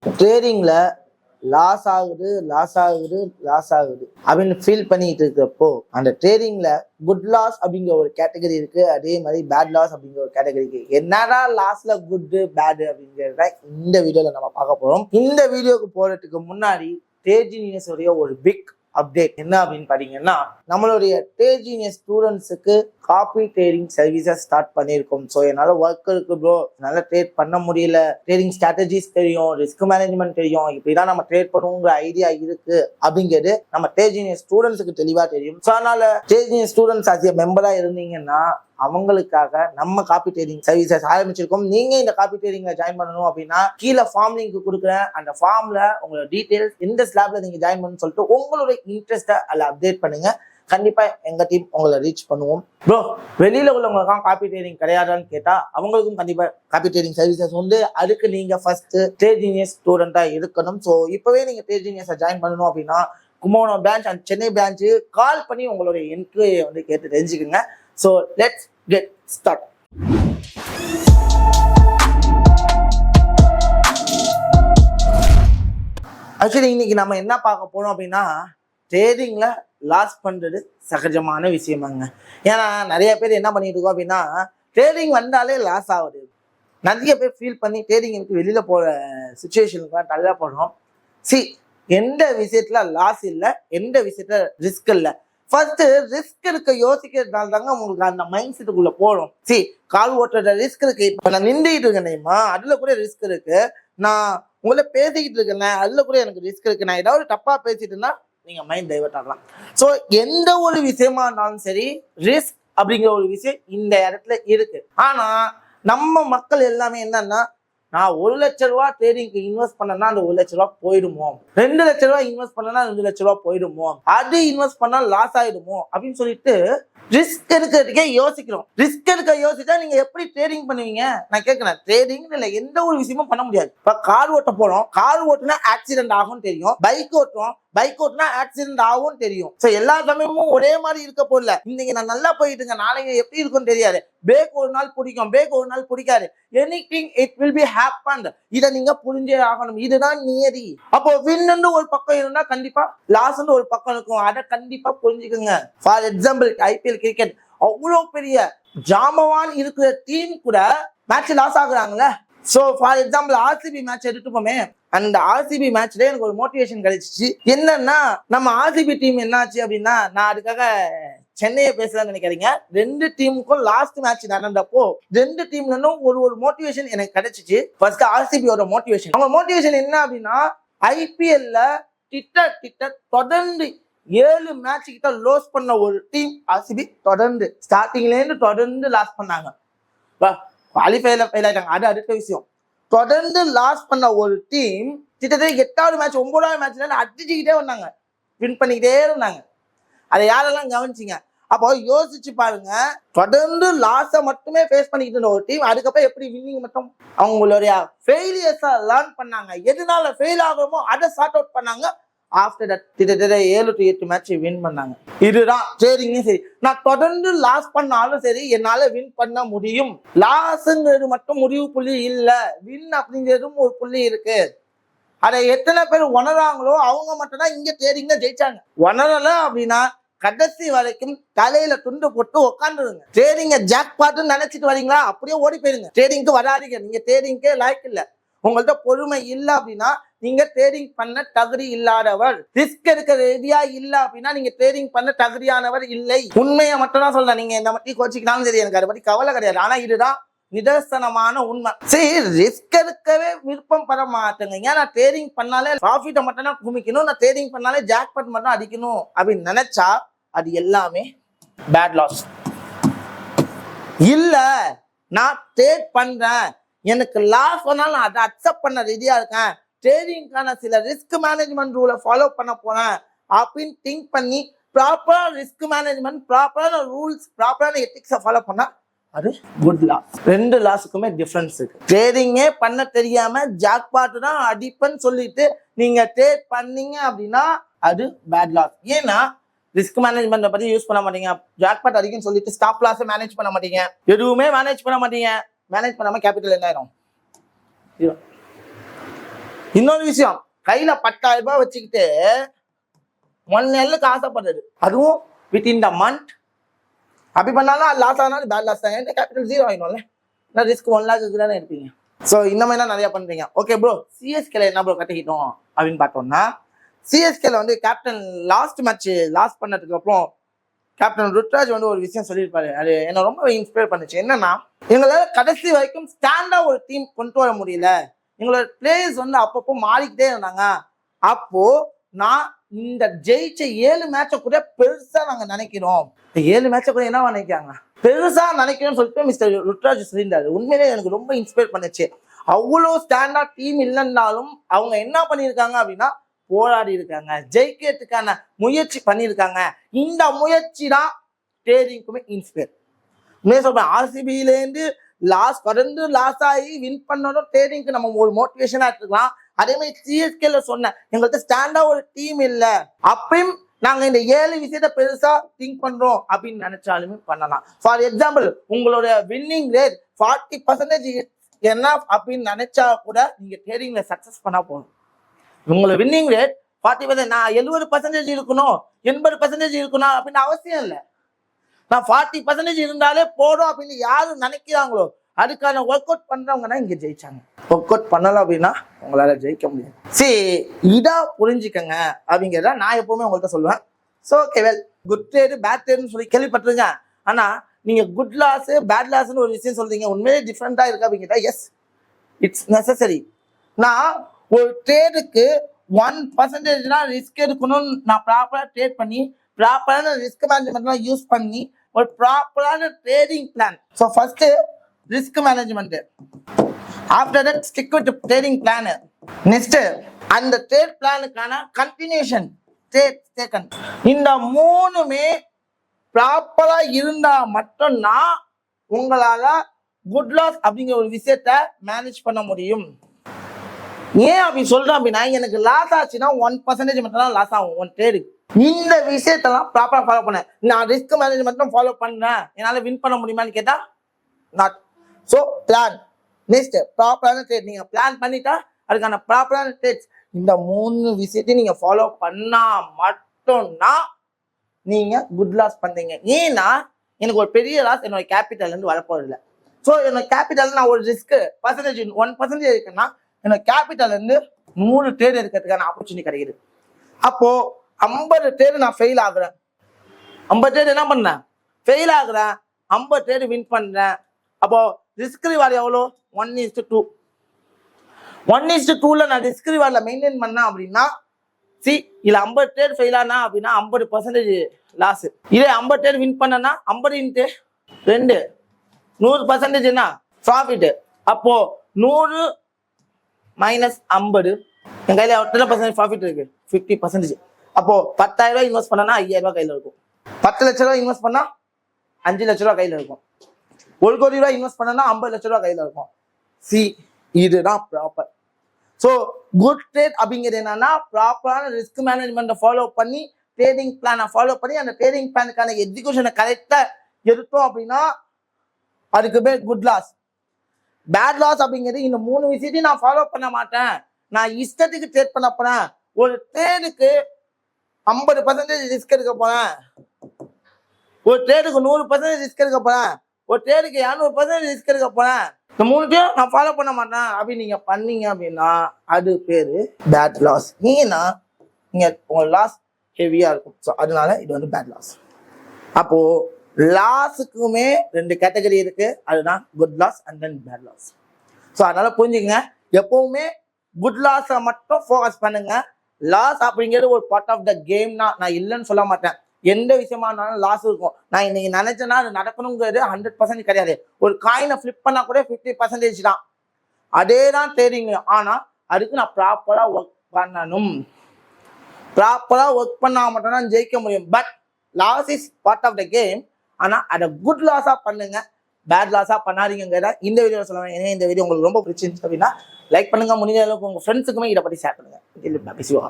ட்ரேடிங்ல loss ஆகுது அப்படின்னு feel பண்ணிட்டு இருக்கிறப்போ அந்த ட்ரேடிங்ல குட் லாஸ் அப்படிங்கிற ஒரு கேட்டகரி இருக்கு, அதே மாதிரி பேட் லாஸ் அப்படிங்கிற ஒரு கேட்டகரி இருக்கு. என்னடா லாஸ்ல குட் பேட் அப்படிங்கிறத இந்த வீடியோல நம்ம பார்க்க போறோம். இந்த வீடியோக்கு போறதுக்கு முன்னாடி ட்ரேட் உடைய ஒரு பிக் அப்டேட் என்ன அப்படின்னு பாத்தீங்கன்னா, நம்மளுடைய ட்ரேட் ஸ்டூடெண்ட்ஸுக்கு காப்பி ட்ரேடிங் சர்வீசஸ் ஸ்டார்ட் பண்ணியிருக்கோம். ஸோ என்னால ஒர்க் இருக்கு ப்ரோ, என்னால ட்ரேட் பண்ண முடியல, ட்ரேடிங் ஸ்ட்ராட்டஜிஸ் தெரியும், ரிஸ்க் மேனேஜ்மெண்ட் தெரியும், இப்படிதான் நம்ம ட்ரேட் பண்ணுவோங்கிற ஐடியா இருக்கு அப்படிங்கிறது நம்ம ட்ரேட் ஸ்டூடெண்ட்ஸுக்கு தெளிவா தெரியும். ஸோ அதனால ட்ரேட் ஸ்டூடெண்ட்ஸ் ஆஸ் மெம்பரா இருந்தீங்கன்னா அவங்களுக்காக நம்ம காப்பி ட்ரேடிங் சர்வீசஸ் ஆரம்பிச்சிருக்கோம். நீங்க இந்த காப்பி ட்ரேடிங்ல ஜாயின் பண்ணணும் அப்படின்னா கீழே ஃபார்ம் லிங்க் கொடுக்குறேன். அந்த ஃபார்ம்ல உங்களோட டீடைல்ஸ் எந்த ஸ்லாப்ல நீங்க ஜாயின் பண்ணணும்னு சொல்லிட்டு உங்களோட இன்ட்ரெஸ்ட்டை அதில் அப்டேட் பண்ணுங்க. கண்டிப்பா எங்க டீம் உங்களை ரீச் பண்ணுவோம். ப்ரோ, வெளியில உள்ளவங்களுக்காக காப்பி ட்ரேடிங் கிடையாதான்னு கேட்டா அவங்களுக்கும் கண்டிப்பா காப்பி ட்ரேடிங் சர்வீசஸ் உண்டு. அதுக்கு நீங்க ஃபர்ஸ்ட் ட்ரேட் ஸ்டூடெண்டா இருக்கணும். ஸோ இப்பவே நீங்க ட்ரேட் ஜாயின் பண்ணணும் அப்படின்னா Kumbakonam branch and Chennai branch call பண்ணி உங்களுடைய என்ட்ரியை வந்து கேட்டு தெரிஞ்சுக்குங்க. So let's get started. Actually இன்னைக்கு நம்ம என்ன பார்க்க போறோம் அப்படின்னா, ட்ரேடிங்ல லாஸ் பண்றது சகஜமான விஷயமாங்க. ஏன்னா நிறைய பேர் என்ன பண்ணிட்டு இருக்கோம் அப்படின்னா, ட்ரேடிங் வந்தாலே லாஸ் ஆகுது. நிறைய பேர் ஃபீல் பண்ணி ட்ரேடிங் விட்டு வெளியில போற சுச்சுவேஷனுக்கு நல்லா போடுறோம். எந்த விஷயத்துல லாஸ் இல்லை, எந்த விஷயத்துல ரிஸ்க் இல்லை. ஃபர்ஸ்ட் ரிஸ்க் இருக்க யோசிக்கிறதுனால தாங்க உங்களுக்கு அந்த மைண்ட் செட்டுக்குள்ள போறோம். கால் ஓட்டுற ரிஸ்க் இருக்கு. இப்ப நான் நின்றுட்டு இருக்கேன்மா, அதுல கூட ரிஸ்க் இருக்கு. நான் உங்களை பேசிக்கிட்டு இருக்கேன், அதுல கூட எனக்கு ரிஸ்க் இருக்கு. நான் ஏதாவது தப்பா பேசிட்டுன்னா நீங்க மைண்ட் டைவர்ட் ஆகலாம். ஸோ எந்த ஒரு விஷயமா இருந்தாலும் சரி, ரிஸ்க் அப்படிங்கிற ஒரு விஷயம் இந்த இடத்துல இருக்கு. ஆனா நம்ம மக்கள் எல்லாமே என்னன்னா, நான் 1 லட்ச ரூபா ட்ரேடிங்க்கு இன்வெஸ்ட் பண்ணனா அந்த 1 லட்ச ரூபா போயிடுமோ, 2 லட்ச ரூபா இன்வெஸ்ட் பண்ணனா 2 லட்ச ரூபா போயிடுமோ, அது இன்வெஸ்ட் பண்ணா லாஸ் ஆயிடுமோ அப்படின்னு சொல்லிட்டு ரிஸ்க் எடுக்கிறதுக்கே யோசிக்கிறோம். ரிஸ்க் எடுக்க யோசிச்சா நீங்க எப்படி ட்ரேடிங் பண்ணுவீங்க? நான் கேட்கிறேன். ட்ரேடிங் இல்ல எந்த ஒரு விஷயமும் பண்ண முடியாது. இப்ப கார் ஓட்ட போறோம், கார் ஓட்டுனா ஆக்சிடென்ட் ஆகும் தெரியும். பைக் ஓட்டுறோம், பைக் ஓட்டுனா ஆக்சிடென்ட் ஆகும் தெரியும். சோ எல்லா சமயமும் ஒரே மாதிரி இருக்க போல. இன்னைக்கு நான் நல்லா போயிட்டுங்க, நாளைக்கு எப்படி இருக்கும்னு தெரியாது. பிரேக் ஒரு நாள் பிடிக்கும், பிரேக் ஒரு நாள் பிடிக்காது. Anything it will be happen. இதை நீங்க புரிஞ்சே ஆகணும். இதுதான் நியதி. அப்போ வின்னு ஒரு பக்கம் இருந்தா கண்டிப்பா லாஸ்ன்னு ஒரு பக்கம் இருக்கும். அதை கண்டிப்பா புரிஞ்சுக்குங்க. ஃபார் எக்ஸாம்பிள் ஐபிஎல் கிரிக்கெட், அவ்வளவு பெரிய ஜாமவான் இருக்கிற டீம் கூட மேட்ச் லாஸ் ஆகுறாங்கல்ல. So for example RCB match எடுத்துப்போமே, அந்த ஆர்சிபி மேட்ச்ல எனக்கு ஒரு மோட்டிவேஷன் கிடைச்சிச்சு. என்னன்னா, நம்ம ஆர்சிபி டீம் என்னாச்சு அப்படின்னா, நான் அதுக்காக சென்னையை பேசலாம்னு நினைக்கிறீங்க. 2 டீமுக்கும் லாஸ்ட் மேட்ச் நடந்தப்போ 2 டீம்ல இருந்தும் ஒரு மோட்டிவேஷன் எனக்கு கிடைச்சிச்சு. ஃபர்ஸ்ட் ஆர்சிபியோட மோட்டிவேஷன். அவங்க மோட்டிவேஷன் என்ன அப்படின்னா, ஐபிஎல்ல கிட்ட தொடர்ந்து 7 மேட்ச் கிட்ட லோஸ் பண்ண ஒரு டீம் ஆர்சிபி. தொடர்ந்து ஸ்டார்டிங்ல இருந்து தொடர்ந்து லாஸ் பண்ணாங்க. குவாலிஃபைல ஃபெயில் ஆயிட்டாங்க, அது அடுத்த விஷயம். தொடர்ந்து லாஸ் பண்ண ஒரு டீம் கிட்டத்தட்ட 8வது மேட்ச் 9வது மேட்ச்ல அடிச்சுக்கிட்டே வந்தாங்க, வின் பண்ணிக்கிட்டே இருந்தாங்க. அதை யாரெல்லாம் கவனிச்சிங்க? அப்போ யோசிச்சு பாருங்க. தொடர்ந்து லாஸை மட்டுமே ஃபேஸ் பண்ணிக்கிட்டு இருந்த ஒரு டீம் அதுக்கப்புறம் எப்படி வின்னிங் மட்டும் அவங்களுடைய ஃபெயிலியர்ஸை லேர்ன் பண்ணாங்க. எதனால ஃபெயில் ஆகுமோ அதை சார்ட் அவுட் பண்ணாங்க. ஆஃப்டர் தட் கிட்டத்தட்ட 7 to 8 மேட்ச் வின் பண்ணாங்க. இதுதான் ட்ரேடிங்கும் சரி. நான் தொடர்ந்து லாஸ் பண்ணாலும் சரி, என்னால வின் பண்ண முடியும். லாஸ்ங்கிறது மட்டும் முடிவு புள்ளி இல்ல, வின் அப்படிங்கிறதும் ஒரு புள்ளி இருக்கு. அதை எத்தனை பேர் உணராங்களோ அவங்க மட்டும் தான் இங்க ட்ரேடிங்ல ஜெயிச்சாங்க. உணரல அப்படின்னா கடைசி வரைக்கும் தலையில துண்டு போட்டு உட்காந்துருங்க. ட்ரேடிங்க ஜாக் பாட்டுன்னு நினைச்சிட்டு வரீங்களா, அப்படியே ஓடி போயிருங்க. ட்ரேடிங்க்கு வராதீங்க. நீங்க ட்ரேடிங்கே லாய்க்கு இல்ல, உங்கள்ட்ட பொறுமை இல்லை அப்படின்னா நீங்க ட்ரேடிங் பண்ண தகுதி இல்லாதவர். ரிஸ்க் எடுக்க ரெடியா இல்ல அப்படின்னா நீங்க ட்ரேடிங் பண்ண தகுதியானவர் இல்லை. உண்மையை மட்டும் தான் சொல்றேன். நீங்க இந்த மாதிரி கோச்சிக்கினாலும் சரி, எனக்கு அதை பத்தி கவலை கிடையாது. ஆனா இதுதான் நிதர்சனமான உண்மை. சரி, ரிஸ்க் எடுக்கவே விருப்பம் பட மாட்டேங்க. ஏன் நான் ட்ரேடிங் பண்ணாலே ப்ராஃபிட்டை மட்டும் தான் குமிக்கணும், நான் ட்ரேடிங் பண்ணாலே ஜாக்பாட் மட்டும் அடிக்கணும் அப்படின்னு நினைச்சா அது எல்லாமே பேட் லாஸ். இல்ல, நான் ட்ரேட் பண்றேன், எனக்கு லாஸ் பண்ணாலும் நான் அதை அக்செப்ட் பண்ண ரெடியா இருக்கேன், ட்ரேடிங்கான சில ரிஸ்க் மேனேஜ்மெண்ட் ரூலை ஃபாலோ பண்ண போறேன் அப்படின்னு திங்க் பண்ணி ப்ராப்பரா ரிஸ்க் மேனேஜ்மெண்ட், ப்ராப்பரான ரூல்ஸ், ப்ராப்பரான எத்திக்ஸை ஃபாலோ பண்ணா அது குட் லாஸ். 2 லாஸுக்குமே டிஃபரன்ஸ் இருக்கு. ட்ரேடிங்கே பண்ண தெரியாம ஜாக்பாட் தான் அடிப்பன்னு சொல்லிட்டு நீங்க ட்ரேட் பண்ணீங்க அப்படின்னா அது பேட் லாஸ். ஏன்னா ரிஸ்க் மேனேஜ்மெண்ட் பத்தி யூஸ் பண்ண மாட்டீங்க, ஜாக்பாட் அடிக்குன்னு சொல்லிட்டு ஸ்டாப் லாஸ் மேனேஜ் பண்ண மாட்டீங்க, எதுவுமே மேனேஜ் பண்ண மாட்டீங்க. மேனேஜ் பண்ணாம கேபிட்டல் என்ன ஆயிரும்? இன்னொரு விஷயம், கையில 10,000 ரூபாய் வச்சுக்கிட்டு 1 நாளுக்கு ஆசைப்படுறது, அதுவும் வித்தின் த மந்த். அப்படி பண்ணாலும் அது லாஸ் ஆனாலும் பேட் லாஸ் தான். என்கிட்ட கேபிட்டல் 0 ஆகிடும்ல, நான் ரிஸ்க் 1 லேக்கு தானே இருப்பீங்க. ஸோ இந்த மாதிரிலாம் நிறைய பண்றீங்க. ஓகே ப்ரோ, சிஎஸ்கேல என்ன ப்ரோ கட்டிக்கிட்டோம் அப்படின்னு பார்த்தோம்னா, சிஎஸ்கேல வந்து கேப்டன் லாஸ்ட் மேட்ச் லாஸ் பண்ணதுக்கு அப்புறம் கேப்டன் ருத்ராஜ் வந்து ஒரு விஷயம் சொல்லியிருப்பாரு. அது என்ன ரொம்ப இன்ஸ்பயர் பண்ணுச்சு. என்னன்னா, எங்களால கடைசி வரைக்கும் ஸ்டாண்டா ஒரு டீம் கொண்டு வர முடியல, எங்களோட பிளேயர்ஸ் வந்து அப்பப்போ மாறிக்கிட்டே இருந்தாங்க. அப்போ நான் இந்த ஜெயிச்ச 7 மேட்சை கூட பெருசா நாங்க நினைக்கிறோம். இந்த 7 மேட்சை கூட என்ன நினைக்கிறாங்க, பெருசா நினைக்கிறோம்னு சொல்லிட்டு மிஸ்டர் ருத்ராஜ் சொல்லியிருந்தாரு. உண்மையிலே எனக்கு ரொம்ப இன்ஸ்பயர் பண்ணுச்சு. அவ்வளோ ஸ்டாண்டா டீம் இல்லைன்னாலும் அவங்க என்ன பண்ணியிருக்காங்க அப்படின்னா, போராடி இருக்காங்க, ஜெயிக்கிறதுக்கான முயற்சி பண்ணியிருக்காங்க. இந்த முயற்சி தான் ட்ரேடிங்க்குமே இன்ஸ்பயர். உண்மையை சொல்றேன், ஆர்சிபியிலேருந்து தொடர்ந்து லாஸ் ஆகி வின் பண்ணணும் ட்ரேடிங்க்கு நம்ம ஒரு மோட்டிவேஷனா எடுத்துக்கலாம். அதே மாதிரி சிஎஸ்கேல சொன்ன எங்களுக்கு ஸ்டாண்டா ஒரு டீம் இல்லை, அப்பயும் நாங்க இந்த 7 விஷயத்த பெருசா திங்க் பண்றோம் அப்படின்னு நினைச்சாலுமே பண்ணலாம். ஃபார் எக்ஸாம்பிள், உங்களோட வின்னிங் ரேட் 40% என்ன அப்படின்னு நினைச்சா கூட நீங்க ட்ரேடிங்ல சக்சஸ் பண்ணா போதும். உங்களோட வின்னிங் ரேட் 40%, நான் 70% இருக்கணும் 80% இருக்கணும் அப்படின்னு அவசியம் இல்லை. நான் 40% இருந்தாலே போதும் அப்படின்னு யாரு நினைக்கிறாங்களோ அதுக்கான ஒர்க் அவுட் பண்றவங்க தான் இங்க ஜெயிச்சாங்க. ஒர்க் அவுட் பண்ணலாம் அப்படின்னா உங்களால ஜெயிக்க முடியும். சரி, இதா புரிஞ்சுக்கங்க அப்படிங்கிறத நான் எப்பவுமே உங்கள்கிட்ட சொல்லுவேன். So okay, well, good trade bad ட்ரேடுன்னு சொல்லி கேள்விப்பட்டிருங்க. ஆனா நீங்க குட் லாஸ் பேட் லாஸ்ன்னு ஒரு விஷயம் சொல்றீங்க, உண்மையிலே டிஃப்ரெண்டா இருக்கு அப்படிங்கிட்ட எஸ், இட்ஸ் நெசசரி. நான் ஒரு ட்ரேடுக்கு 1% ரிஸ்க் எடுக்கணும்னு நான் ப்ராப்பரா ட்ரேட் பண்ணி ப்ராப்பரான ரிஸ்க் மேனேஜ்மெண்ட்லாம் யூஸ் பண்ணி ஒரு ப்ராப்பரான trading plan. So first risk management, after that stick with trading plan, next அந்த ட்ரேட் பிளானுக்கான கண்டினியூஷன் ட்ரேட் டேக்கன். இந்த 3மே ப்ராப்பரா இருந்தா மட்டும்தான் உங்களால குட் லாஸ் அப்படிங்கிற ஒரு விஷயத்த மேனேஜ் பண்ண முடியும். ஏன் அப்படி சொல்றேன் அப்படின்னா, எனக்கு லாஸ் ஆச்சுன்னா 1% மட்டும் தான் லாஸ் ஆகும் ஒன் ட்ரேடு. இந்த விஷயத்தெல்லாம் ப்ராப்பரா ஃபாலோ பண்ண, நான் ரிஸ்க் மேனேஜ்மெண்ட்டும் ஃபாலோ பண்ணேன், என்னால வின் பண்ண முடியுமான்னு கேட்டா நாட். ஸோ பிளான், நெக்ஸ்ட் ப்ராப்பரான ட்ரேட். நீங்க பிளான் பண்ணிட்டா அதுக்கான ப்ராப்பரான ட்ரேட்ஸ், இந்த 3 விஷயத்தையும் நீங்க ஃபாலோ பண்ணா மட்டும்தான் நீங்க குட் லாஸ் பண்றீங்க. ஏன்னா எனக்கு ஒரு பெரிய லாஸ் என்னோட கேபிட்டல் இருந்து வரப்போறது இல்லை. ஸோ என்னோட கேபிட்டல் நான் ஒரு ரிஸ்க் 1% இருக்குன்னா என்னோட கேபிட்டல் இருந்து 100 ட்ரேட் இருக்கிறதுக்கான ஆப்பர்ச்சுனிட்டி கிடைக்குது. அப்போ 50 ட்ரேடு நான் ஃபெயில் ஆகுறேன், 50 ட்ரேடு என்ன பண்ணேன் ஃபெயில் ஆகுறேன், 50 ட்ரேடு வின் பண்றேன். அப்போ ரிஸ்க் ரிவார்டு எவ்வளோ, 1:2. 1:2ல நான் ரிஸ்க் ரிவார்ட்ல மெயின்டைன் பண்ணேன் அப்படின்னா, இதுல 50 ட்ரேட் ஃபெயில் ஆனா அப்படின்னா 50% லாஸ். இதே 50 ட்ரேட் வின் பண்ணனா 50 × 2 100% என்ன ப்ராஃபிட். அப்போ 100 - 50, என் கையில எத்தனை % ப்ராஃபிட் இருக்கு, 50%. அப்போ 10,000 ரூபாய் இன்வெஸ்ட் பண்ணா 5,000 ரூபாய் கையில இருக்கும். 10 லட்ச ரூபாய் இன்வெஸ்ட் பண்ணா 5 லட்ச ரூபாய் கையில இருக்கும். 1 கோடி ரூபாய் இன்வெஸ்ட் பண்ணா 50 லட்ச ரூபாய் கையில இருக்கும். இதுதான் ப்ராப்பர். ஸோ குட் ட்ரேட் அப்படிங்கிறது என்னன்னா, ப்ராப்பரான ரிஸ்க் மேனேஜ்மெண்ட்டை ஃபாலோ பண்ணி ட்ரேடிங் பிளானை ஃபாலோ பண்ணி அந்த ட்ரேடிங் பிளானுக்கான எக்ஸிகியூஷனை கரெக்டா எடுத்தோம் அப்படின்னா அதுக்கு பேர் குட் லாஸ். பேட் லாஸ் அப்படிங்கிறது இந்த 3 விஷயத்தையும் நான் ஃபாலோ பண்ண மாட்டேன், நான் இஷ்டத்துக்கு ட்ரேட் பண்ண போறேன், ஒரு ட்ரேடுக்கு 50% ரிஸ்க் எடுக்க போறேன், ஒரு ட்ரேடுக்கு 100% ரிஸ்க் எடுக்க போறேன், ஒரு ட்ரேடுக்கு 200% ரிஸ்க் எடுக்க போறேன், இந்த 3த்தையும் நான் ஃபாலோ பண்ண மாட்டேன் அப்படின்னு நீங்க பண்ணீங்க அப்படின்னா அது பேரு பேட் லாஸ். ஏன்னா நீங்க உங்க லாஸ் ஹெவியா இருக்கும். ஸோ அதனால இது வந்து பேட் லாஸ். அப்போ லாஸுக்குமே 2 கேட்டகரி இருக்கு, அதுதான் good loss and then bad loss. So அதனால புரிஞ்சுக்கங்க, எப்பவுமே குட் லாஸை மட்டும் ஃபோக்கஸ் பண்ணுங்க. லாஸ் அப்படிங்கிறது ஒரு பார்ட் ஆஃப் த கேம்னா நான் இல்லைன்னு சொல்ல மாட்டேன். எந்த விஷயமா இருந்தாலும் லாஸ் இருக்கும். நான் இன்னைக்கு நினைச்சேன்னா அது நடக்கணுங்கிறது 100% கிடையாது. ஒரு காயினை ஃபிளிப் பண்ணா கூட 50% தான். அதே தான் ட்ரேடிங். ஆனா அதுக்கு நான் ப்ராப்பரா ஒர்க் பண்ணணும். ப்ராப்பரா ஒர்க் பண்ணா மட்டும் தான் ஜெயிக்க முடியும். But loss is part of the game. ஆனா அதை குட் லாஸா பண்ணுங்க, பேட் லாஸா பண்ணாதீங்கிறத இந்த வீடியோ சொல்லுவேன். ஏன்னா இந்த வீடியோ உங்களுக்கு ரொம்ப பிடிச்சிருந்துச்சு அப்படின்னா லைக் பண்ணுங்க, முடிஞ்ச அளவுக்கு உங்க ஃப்ரெண்ட்ஸுக்குமே இதை பத்தி ஷேர் பண்ணுங்க.